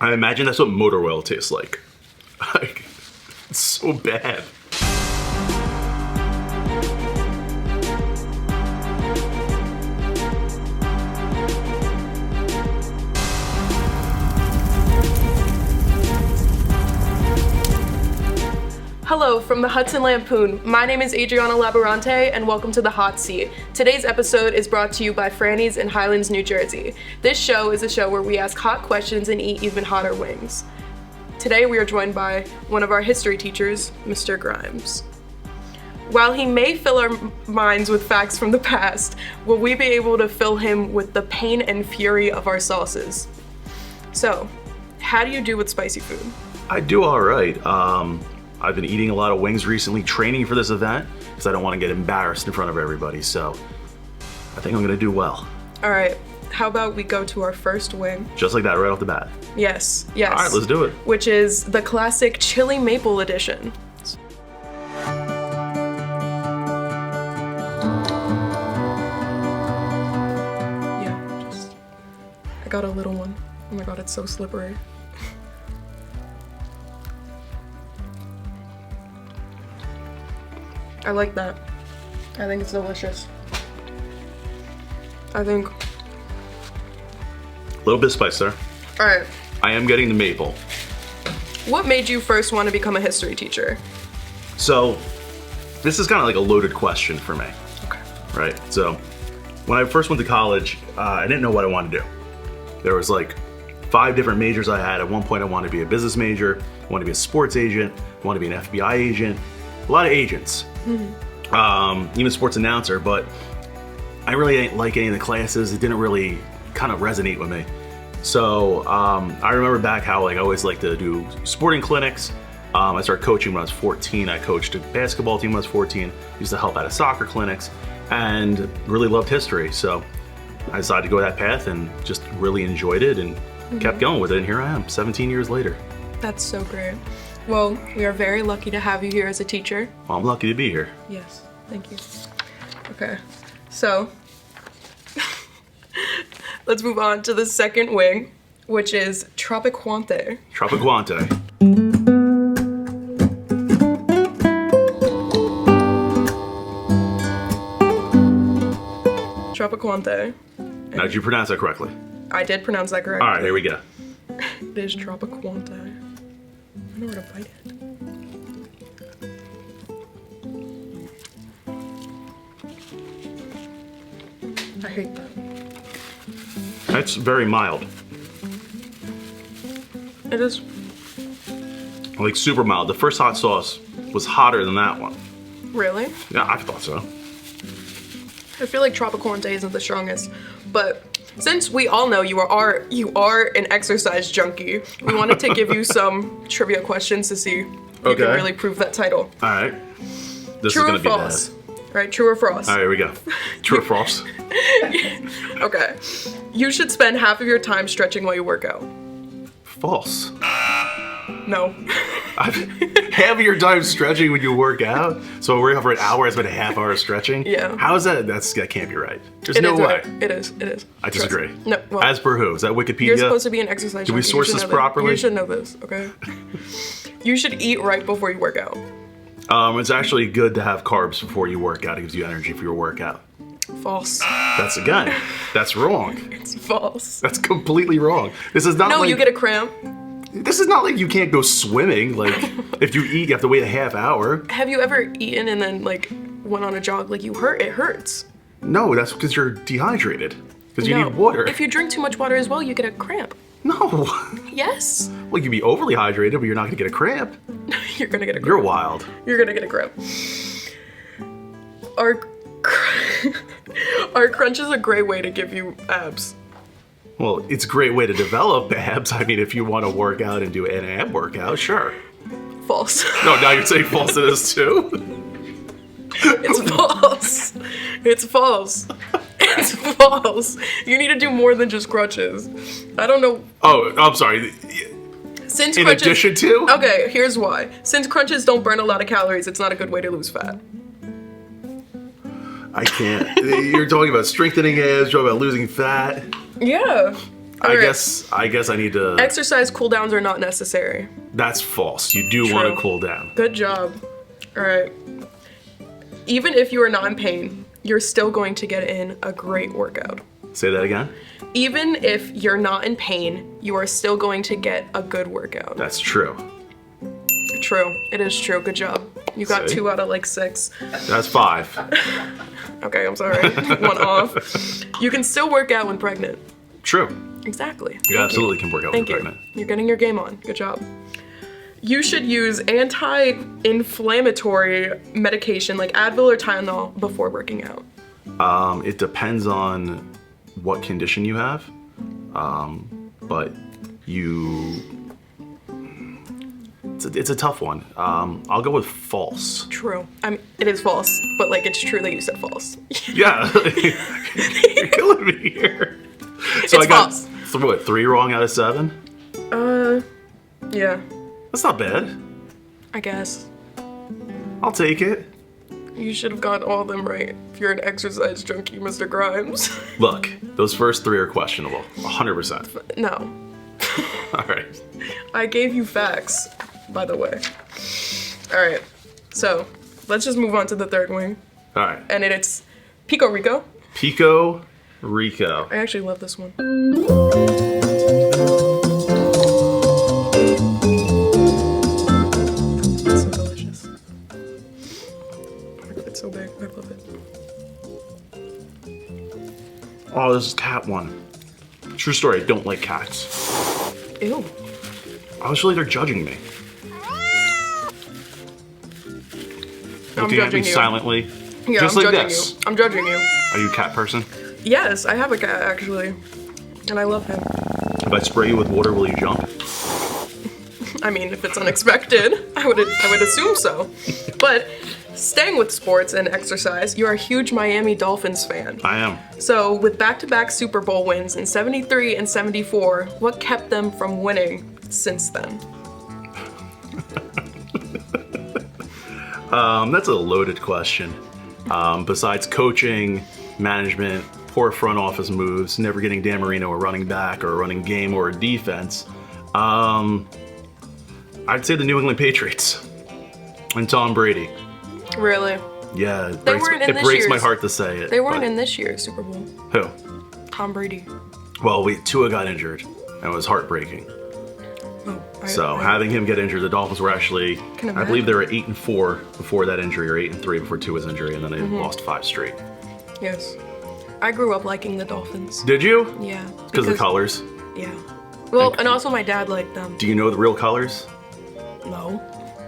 I imagine that's what motor oil tastes like. Like, it's so bad. Hello from the Hudson Lampoon. My name is Adriana Laborante and welcome to The Hot Seat. Today's episode is brought to you by Franny's in Highlands, New Jersey. This show is a show where we ask hot questions and eat even hotter wings. Today we are joined by one of our history teachers, Mr. Grimes. While he may fill our minds with facts from the past, will we be able to fill him with the pain and fury of our sauces? So, how do you do with spicy food? I do all right. I've been eating a lot of wings recently, training for this event, because I don't want to get embarrassed in front of everybody, so I think I'm going to do well. All right, how about we go to our first wing? Just like that, right off the bat. Yes. All right, let's do it. Which is the classic chili maple edition. I got a little one. Oh my god, it's so slippery. I like that. I think it's delicious. I think. A little bit of spice there. All right. I am getting the maple. What made you first want to become a history teacher? So, this is kind of like a loaded question for me. Okay. Right? So, when I first went to college, I didn't know what I wanted to do. There was like 5 different majors I had. At one point, I wanted to be a business major, I wanted to be a sports agent, I wanted to be an FBI agent, a lot of agents. Even sports announcer, but I really didn't like any of the classes. It didn't really kind of resonate with me. So I remember back how I always liked to do sporting clinics. I started coaching when I was 14. I coached a basketball team when I was 14. Used to help out at soccer clinics and really loved history. So I decided to go that path and just really enjoyed it and kept going with it. And here I am, 17 years later. That's so great. Well, we are very lucky to have you here as a teacher. Well, I'm lucky to be here. Yes, thank you. Okay, so let's move on to the second wing, which is Tropiquante. Tropiquante. Tropiquante. Now, did you pronounce that correctly? I did pronounce that correctly. All right, here we go. It is Tropiquante. I know where to bite it. I hate that. That's very mild. It is. Like super mild. The first hot sauce was hotter than that one. Really? Yeah, I thought so. I feel like Tropiquante isn't the strongest, but since we all know you are an exercise junkie, we wanted to give you some trivia questions to see if you can really prove that title. All right. This True is or gonna be false? bad. All right, true or false? All right, here we go. True or false? Okay. You should spend half of your time stretching while you work out. False. No. Half of your time stretching when you work out? So we're out for an hour, I spend a half hour stretching? Yeah. How is that? That can't be right. There's no way. Right. It is. I disagree. No. Well, as per who? Is that Wikipedia? you're supposed to be an exercise junkie. Do we source this properly? You should know this, okay? You should eat right before you work out. It's actually good to have carbs before you work out. It gives you energy for your workout. False. That's wrong. It's false. That's completely wrong. This is not No, like... you get a cramp. This is not like you can't go swimming. Like, if you eat, you have to wait a half hour. Have you ever eaten and then, like, went on a jog? Like, it hurts. No, that's because you're dehydrated. Because you need water. If you drink too much water as well, you get a cramp. No. Yes. Well, you'd be overly hydrated, but you're not going to get a cramp. You're going to get a cramp. You're wild. You're going to get a cramp. Are crunches a great way to give you abs? Well, it's a great way to develop abs. I mean, if you want to work out and do an ab workout, sure. False. No, now you're saying false to this too? It's false. It's false. It's false. You need to do more than just crunches. I don't know. Oh, I'm sorry. Since in crunches, addition to? Okay, here's why. Since crunches don't burn a lot of calories, it's not a good way to lose fat. I can't. You're talking about strengthening abs, talking about losing fat. Yeah. I Alright. guess I need to. Exercise cooldowns are not necessary. That's false. You do want to cool down. Good job. All right. Even if you are not in pain, you're still going to get in a great workout. Say that again. Even if you're not in pain, you are still going to get a good workout. That's true. True. It is true. Good job. You got See? 2 out of like 6. That's 5. Okay, I'm sorry. 1 off. You can still work out when pregnant. True. Exactly. You absolutely can work out when Thank you. pregnant. You're getting your game on. Good job. You should use anti-inflammatory medication like Advil or Tylenol before working out. It depends on what condition you have, but it's a tough one. I'll go with false. True. It is false, but like it's true that you said false. Yeah, you're killing me here. So It's I got false. 3 wrong out of 7. Yeah, That's not bad. I guess. I'll take it. You should have gotten all of them right if you're an exercise junkie, Mr. Grimes. Look, those first 3 are questionable. 100%. No. All right. I gave you facts, by the way. Alright, so let's just move on to the third wing. All right. And it's Pico Rico. Pico Rico. I actually love this one. It's so delicious. It's so big. I love it. Oh, this is cat one. True story, I don't like cats. Ew. I was really, they're judging me. I'm Looking at me judging you. silently. Yeah, Just I'm like judging this. you. I'm judging you. Are you a cat person? Yes, I have a cat actually. And I love him. If I spray you with water, will you jump? I mean, if it's unexpected, I would assume so. But staying with sports and exercise, you're a huge Miami Dolphins fan. I am. So, with back-to-back Super Bowl wins in 73 and 74, what kept them from winning since then? That's a loaded question. Besides coaching, management, poor front office moves, never getting Dan Marino a running back or a running game or a defense, I'd say the New England Patriots and Tom Brady. Really? Yeah, weren't in it this breaks my year's- heart to say it. They weren't but- in this year's Super Bowl. Who? Tom Brady. Well, Tua got injured, and it was heartbreaking. Oh, So having him get injured, the Dolphins were actually, Can I believe imagine. they were 8-4 before that injury, or 8-3 before Tua's injury, and then they Mm-hmm. lost 5 straight. Yes. I grew up liking the Dolphins. Did you? Yeah. Because of the colors. Yeah. Well, and also my dad liked them. Do you know the real colors? No.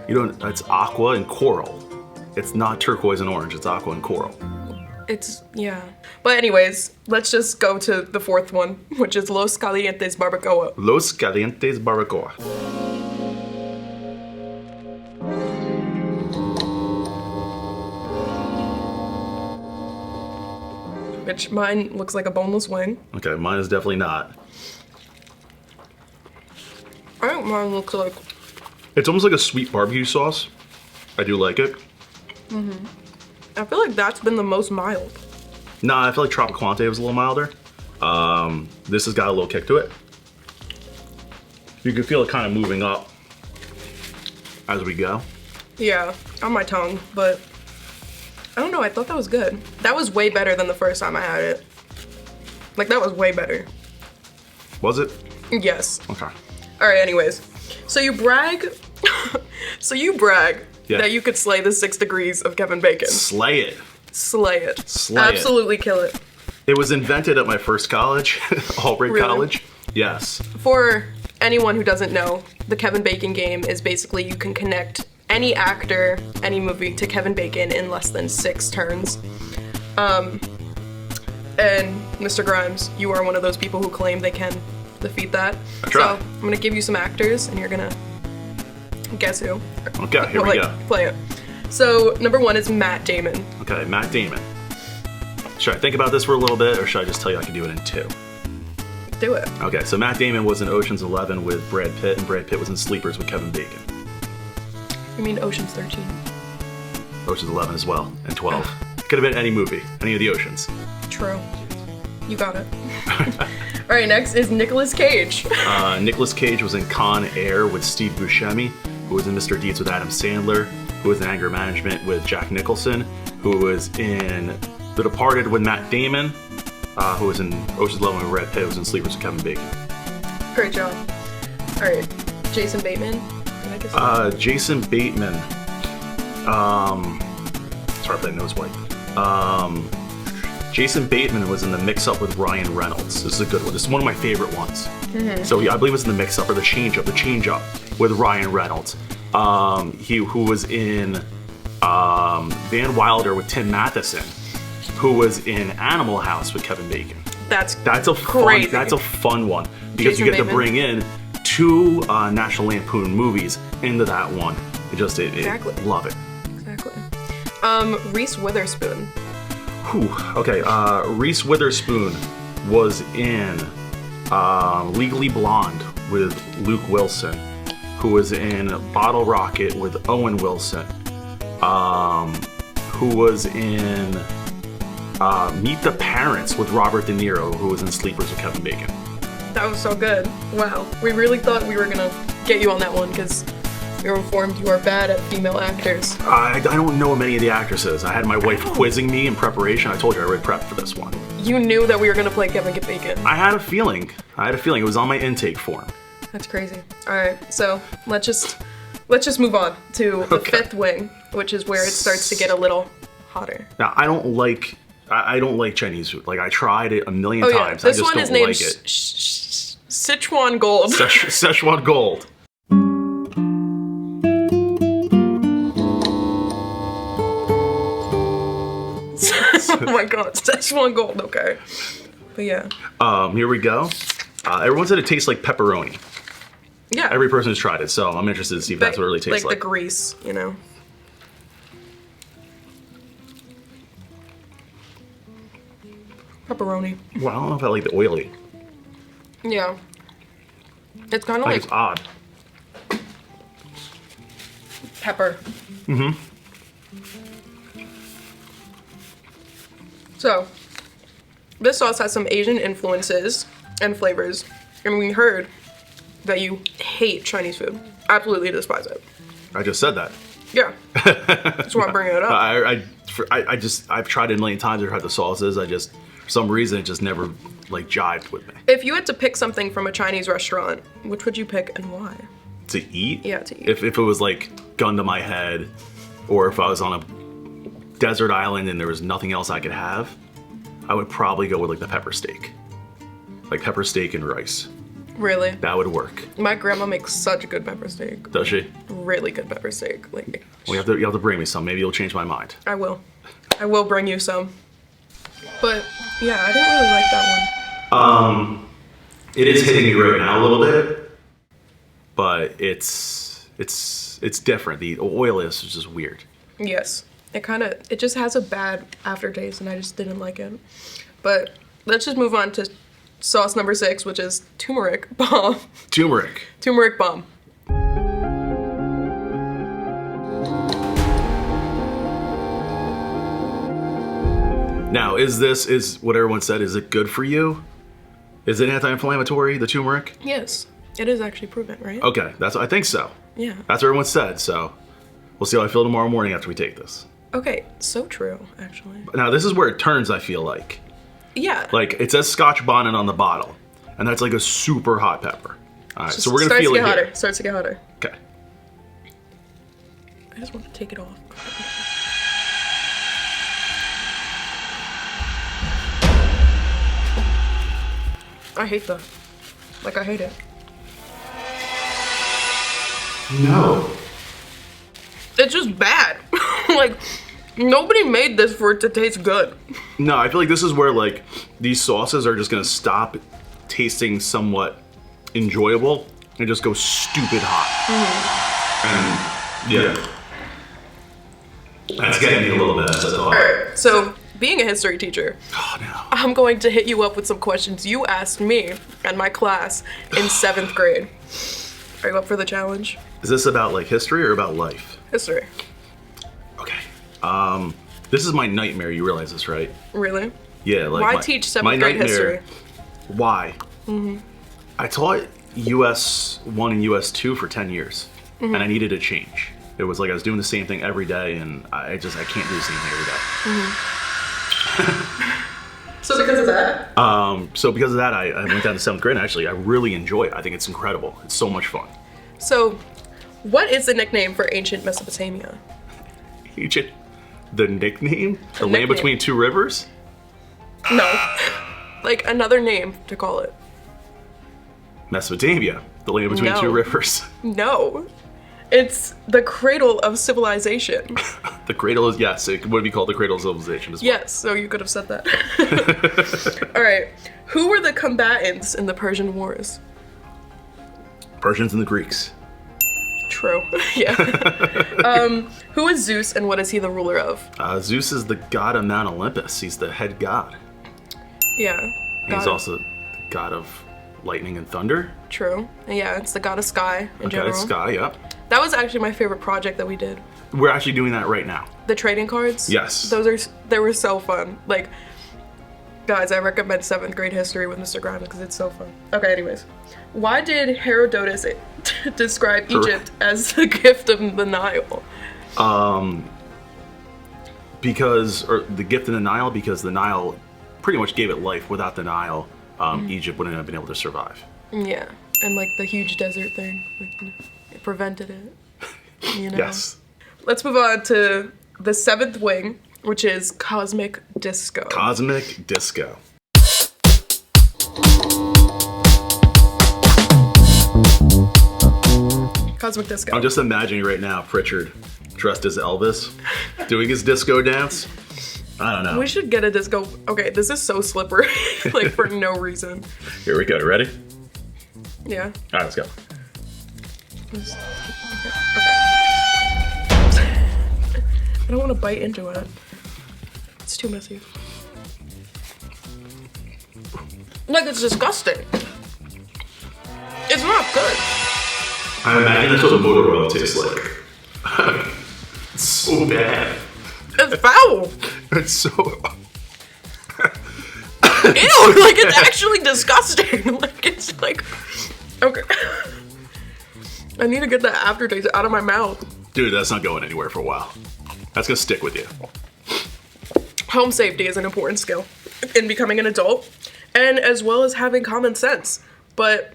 You don't. It's aqua and coral. It's not turquoise and orange. It's aqua and coral. Yeah. But anyways, let's just go to the fourth one, which is Los Calientes Barbacoa. Los Calientes Barbacoa. Which mine looks like a boneless wing. Okay, mine is definitely not. I think mine looks like... It's almost like a sweet barbecue sauce. I do like it. I feel like that's been the most mild. Nah, I feel like Tropicante was a little milder. This has got a little kick to it. You can feel it kind of moving up as we go. Yeah, on my tongue, but... I don't know, I thought that was good. That was way better than the first time I had it. Like, that was way better. Was it? Yes. Okay. Alright, anyways. So you brag... Yeah. that you could slay the 6 degrees of Kevin Bacon. Slay it. Slay it. Slay it. Absolutely kill it. It was invented at my first college, Albright Really? College. Yes. For anyone who doesn't know, the Kevin Bacon game is basically you can connect any actor, any movie to Kevin Bacon in less than 6 turns. And Mr. Grimes, you are one of those people who claim they can defeat that. I try. So I'm gonna give you some actors, and you're gonna guess who. Okay, here Or, we like, go. Play it. So number 1 is Matt Damon. Okay, Matt Damon. Should I think about this for a little bit, or should I just tell you I can do it in 2? Do it. Okay, so Matt Damon was in Ocean's 11 with Brad Pitt, and Brad Pitt was in Sleepers with Kevin Bacon. You mean Ocean's 13? Ocean's 11 as well, and 12. Could have been any movie, any of the Oceans. True. You got it. All right, next is Nicolas Cage. Nicolas Cage was in Con Air with Steve Buscemi, who was in Mr. Deeds with Adam Sandler, who was in Anger Management with Jack Nicholson, who was in The Departed with Matt Damon, who was in Ocean's 11 with Brad Pitt, who was in Sleepers with Kevin Bacon. Great job. All right, Jason Bateman. Jason Bateman. Sorry if that nose white. Jason Bateman was in The Mix-Up with Ryan Reynolds. This is a good one. This is one of my favorite ones. So yeah, I believe it was in The Mix-Up or The Change-Up with Ryan Reynolds. Who was in Van Wilder with Tim Matheson, who was in Animal House with Kevin Bacon. That's a crazy. That's a fun one because Jason you get Bateman. to bring in 2 National Lampoon movies into that one. Exactly. Love it. Exactly. Reese Witherspoon. Whew. Okay, Reese Witherspoon was in Legally Blonde with Luke Wilson, who was in Bottle Rocket with Owen Wilson, who was in Meet the Parents with Robert De Niro, who was in Sleepers with Kevin Bacon. That was so good. Wow. We really thought we were gonna get you on that one because we were informed you are bad at female actors. I don't know many of the actresses. I had my wife quizzing me in preparation. I told you I already prepped for this one. You knew that we were gonna play Kevin Bacon. I had a feeling. It was on my intake form. That's crazy. All right, so let's just move on to the fifth wing, which is where it starts to get a little hotter. Now, I don't like Chinese food. Like, I tried it a million Oh yeah, times. this I just one don't is named like it. Sichuan Gold. Szechuan Gold. Oh my god, Sichuan Gold. Okay, but yeah. Here we go. Everyone said it tastes like pepperoni. Yeah. Every person has tried it, so I'm interested to see if that's what it really tastes like the grease, you know. Pepperoni. Well, I don't know if I like the oily. Yeah. It's kind of I like think it's odd. pepper. So, this sauce has some Asian influences and flavors, and we heard that you hate Chinese food. Absolutely despise it. I just said that. Yeah. That's why I'm bringing it up. I've tried it a million times. I've tried the sauces. For some reason, it just never jived with me. If you had to pick something from a Chinese restaurant, which would you pick and why? To eat? Yeah, to eat. If it was gun to my head, or if I was on a desert island and there was nothing else I could have, I would probably go with the pepper steak. Like pepper steak and rice. Really? That would work. My grandma makes such good pepper steak. Does she? Really good pepper steak. Well, you have to bring me some. Maybe you'll change my mind. I will. I will bring you some. But yeah, I didn't really like that one. It is hitting me right now a little bit, but it's different. The oil is just weird. Yes. It just has a bad aftertaste and I just didn't like it. But let's just move on to sauce number 6, which is turmeric bomb. Turmeric. Turmeric bomb. Now, is what everyone said, is it good for you? Is it anti-inflammatory, the turmeric? Yes. It is actually proven, right? Okay, I think so. Yeah. That's what everyone said, so we'll see how I feel tomorrow morning after we take this. Okay, so true, actually. Now, this is where it turns, I feel like. Yeah. It says Scotch bonnet on the bottle, and that's a super hot pepper. All right, so we're gonna feel it here. Starts to get hotter. Okay. I just want to take it off. I hate that. I hate it. No. It's just bad. Nobody made this for it to taste good. No, I feel like this is where these sauces are just gonna stop tasting somewhat enjoyable and just go stupid hot. And yeah, that's getting me a little bit. That's all. Alright, so being a history teacher, Oh no. I'm going to hit you up with some questions you asked me and my class in 7th grade. Are you up for the challenge? Is this about history or about life? History. Okay. This is my nightmare. You realize this, right? Really? Yeah. Why teach 7th grade history? Why? I taught US 1 and US 2 for 10 years, and I needed a change. It was like I was doing the same thing every day, and I can't do the same thing every day. So because of that? So because of that, I went down to 7th grade, and actually, I really enjoy it. I think it's incredible. It's so much fun. So, what is the nickname for ancient Mesopotamia? Egypt, the nickname? The land nickname. between two rivers? No. Like, another name to call it. Mesopotamia, the land between No. two rivers. No. It's the cradle of civilization. The cradle is, yes, it would be called the cradle of civilization as well. Yes, so you could have said that. All right. Who were the combatants in the Persian Wars? Persians and the Greeks. True. Yeah. Who is Zeus and what is he the ruler of? Zeus is the god of Mount Olympus. He's the head god. Yeah. He's also the god of lightning and thunder. True. Yeah, it's the god of sky in general. Sky, yeah. That was actually my favorite project that we did. We're actually doing that right now. The trading cards? Yes. They were so fun. Like, guys, I recommend 7th grade history with Mr. Grimes because it's so fun. Okay, anyways. Why did Herodotus describe Egypt as the gift of the Nile? Because the gift of the Nile, because the Nile pretty much gave it life. Without the Nile, Egypt wouldn't have been able to survive. Yeah, and like the huge desert thing, like, it prevented it. You know? Yes. Let's move on to the 7th wing, which is Cosmic Disco. Cosmic Disco. Cosmic Disco. I'm just imagining right now Pritchard dressed as Elvis doing his disco dance. I don't know. We should get a disco. Okay, this is so slippery, like for no reason. Here we go. You ready? Yeah. All right, let's go. Okay. I don't want to bite into it. It's too messy. Like, it's disgusting. It's not good. I imagine that's what motor oil tastes like. It's so bad. It's foul. It's so... Ew, like, it's actually disgusting. Like, it's like... Okay. I need to get that aftertaste out of my mouth. Dude, that's not going anywhere for a while. That's gonna stick with you. Home safety is an important skill in becoming an adult, and as well as having common sense. But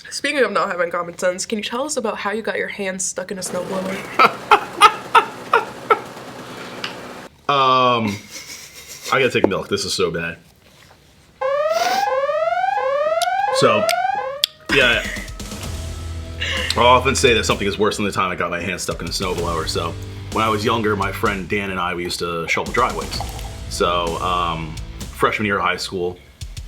speaking of not having common sense, can you tell us about how you got your hands stuck in a snowblower? I gotta take milk. This is so bad. So, yeah. I'll often say that something is worse than the time I got my hand stuck in a snowblower. So, when I was younger, my friend Dan and I, we used to shovel driveways. So, freshman year of high school,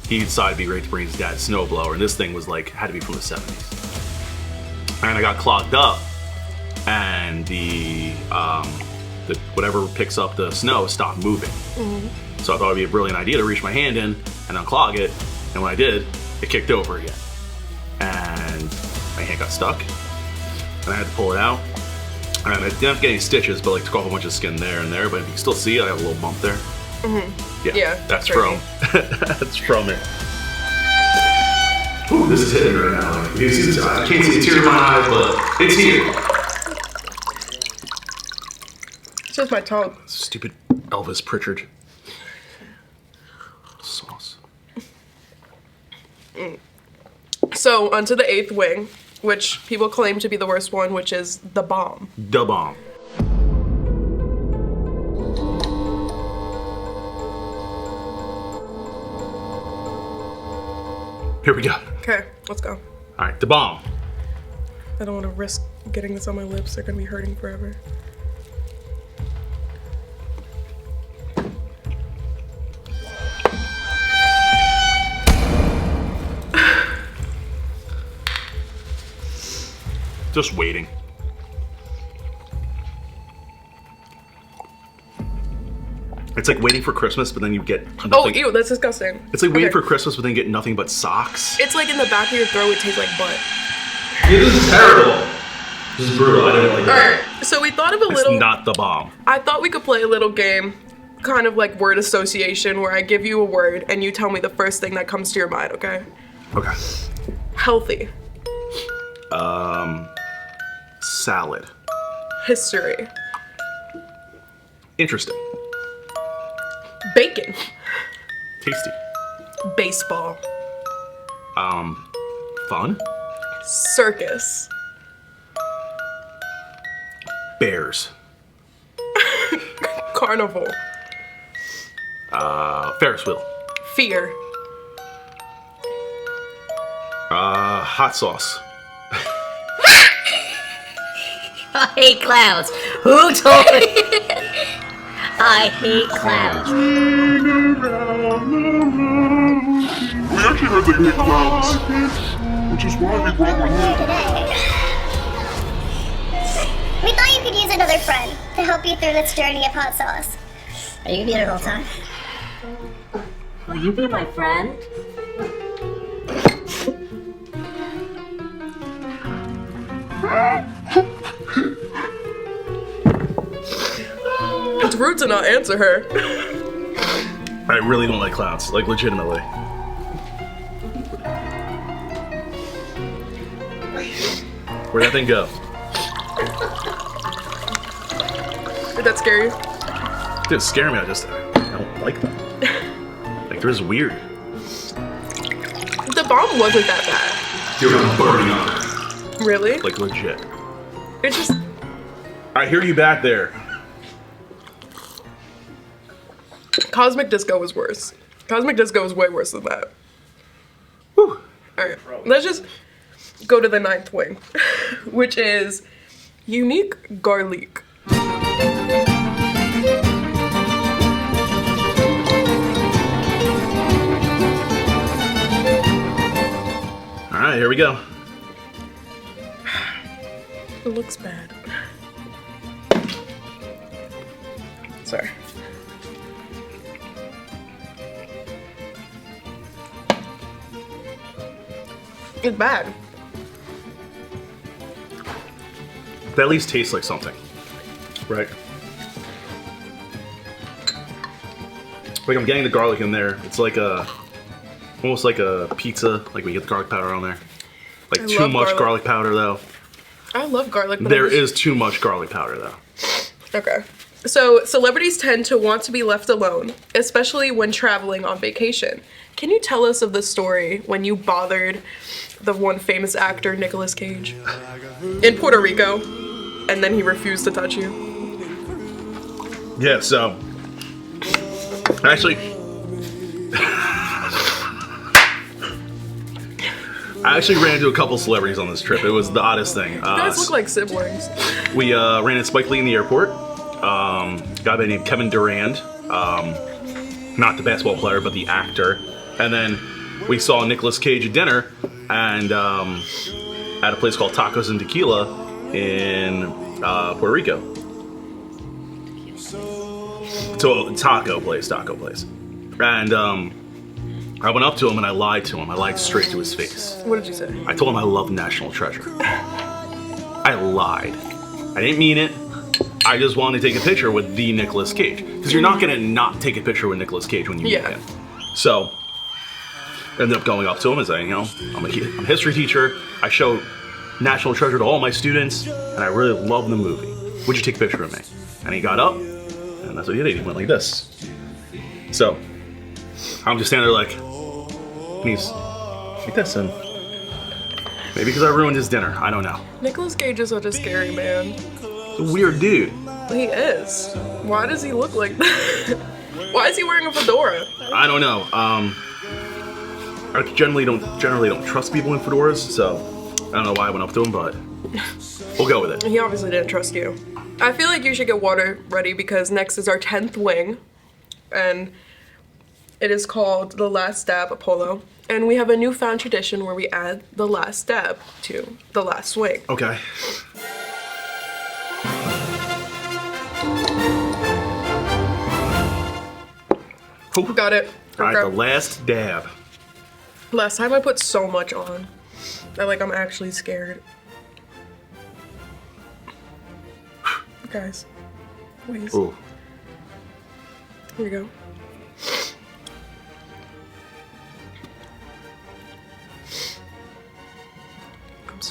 he decided it'd be great to bring his dad's snowblower, and this thing was like, had to be from the 70s. And I got clogged up, and the whatever picks up the snow stopped moving. So I thought it'd be a brilliant idea to reach my hand in and unclog it, and when I did, it kicked over again. And my hand got stuck, and I had to pull it out. And I didn't have to get any stitches, but like took off a bunch of skin there and there, but you can still see it, I have a little bump there. Yeah, that's from, that's from it. Ooh, this is hitting right now. Like, you can see this, I can't see a tear in my eye, but it's here. It's just my tongue. Stupid Elvis Pritchard. Sauce. So, onto the 8th wing, which people claim to be the worst one, which is the bomb. The bomb. Here we go. Okay, let's go. All right, the bomb. I don't want to risk getting this on my lips. They're gonna be hurting forever. Just waiting. It's like waiting for Christmas, but then you get nothing. Oh, ew, that's disgusting. It's like waiting Okay. for Christmas, but then get nothing but socks. It's like in the back of your throat, it tastes like butt. Yeah, this is terrible. This is brutal. I didn't like Alright, so we thought of a It's little... not the bomb. I thought we could play a little game, kind of like word association, where I give you a word and you tell me the first thing that comes to your mind, okay? Okay. Healthy. Salad. History. Interesting. Bacon. Tasty. Baseball. Fun. Circus. Bears. Carnival. Ferris wheel. Fear. Hot sauce. I hate clowns. Who told me? I hate clowns. We actually heard that you hate clowns, which is why we brought one here. Today. We thought you could use another friend to help you through this journey of hot sauce. Are you gonna be here the whole time? Will you be my friend? It's rude to not answer her. I really don't like clowns, like legitimately. Where'd that thing go? Did that scare you? It didn't scare me, I don't like them. Like, they're just weird. The bomb wasn't that They were burning up. bad. Really? Like, legit. It's just. I hear you back there. Cosmic Disco was worse. Cosmic Disco was way worse than that. Whew. Alright, let's just go to the ninth wing, which is unique garlic. Alright, here we go. It looks bad. Sorry. It's bad. That at least tastes like something. Right? Like, I'm getting the garlic in there. It's like almost like a pizza, like when you get the garlic powder on there. Like, I too love much garlic. garlic powder, though. I love garlic, but There is too much garlic powder, though. Okay. So, celebrities tend to want to be left alone, especially when traveling on vacation. Can you tell us of the story when you bothered the one famous actor, Nicolas Cage, in Puerto Rico, and then he refused to touch you? Yeah, so actually, I actually ran into a couple celebrities on this trip. It was the oddest thing. You guys look like siblings. We ran into Spike Lee in the airport. A guy by the name Kevin Durand, not the basketball player, but the actor. And then we saw Nicolas Cage at dinner, and at a place called Tacos and Tequila in Puerto Rico. So taco place. And I went up to him and I lied to him. I lied straight to his face. What did you say? I told him I love National Treasure. I lied. I didn't mean it. I just wanted to take a picture with the Nicolas Cage. Because you're not gonna not take a picture with Nicolas Cage when you meet him. So, ended up going up to him and saying, you know, I'm a history teacher. I show National Treasure to all my students, and I really love the movie. Would you take a picture of me? And he got up, and that's what he did. He went like this. So, I'm just standing there like, and he's like this, and maybe because I ruined his dinner. I don't know. Nicolas Cage is such a scary man. He's a weird dude. He is. Why does he look like that? Why is he wearing a fedora? I don't know. I generally don't trust people in fedoras, so I don't know why I went up to him, but we'll go with it. He obviously didn't trust you. I feel like you should get water ready because next is our 10th wing, and it is called the Last Dab Apollo. And we have a newfound tradition where we add the last dab to the last wing. Okay. Got it. All right, Okay. the last dab. Last time I put so much on that like I'm actually scared. Guys, please. Ooh. Here we go.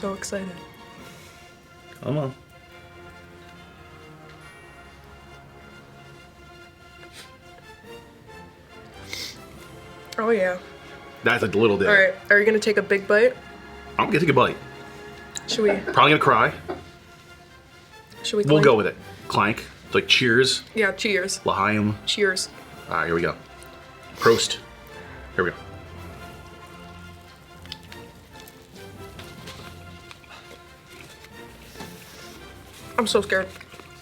so excited. Come on. Oh yeah. That's a little bit. All right. Are you gonna take a big bite? I'm gonna take a bite. Should we? Probably gonna cry. Should we? We'll clink? go with it. Clank. It's like cheers. Yeah. Cheers. L'chaim. Cheers. All right, here we go. Prost. Here we go. I'm so scared.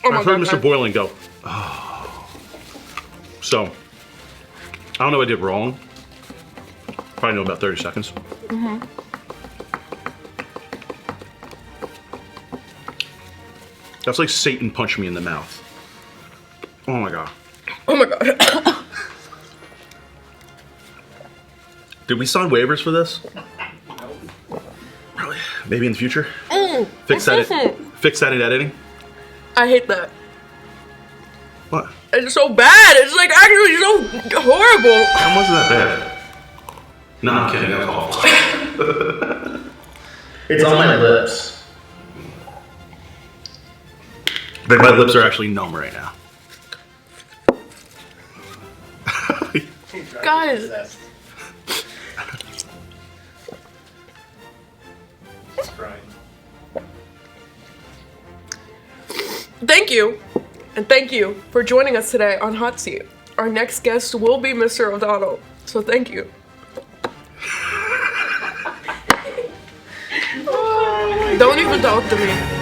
Oh I my heard god. Mr. Boylan go. Oh. So, I don't know what I did wrong. Probably know about 30 seconds. That's like Satan punched me in the mouth. Oh my god. Oh my god. Did we sign waivers for this? Probably. Maybe in the future. Fix that. Fix that in editing. I hate that. What? It's so bad. It's like actually so horrible. That wasn't that bad. No, I'm kidding. That's awful. It's on my lips. But my lips are actually numb right now. Guys. Thank you. And thank you for joining us today on Hot Seat. Our next guest will be Mr. O'Donnell. So thank you. Don't even talk to me.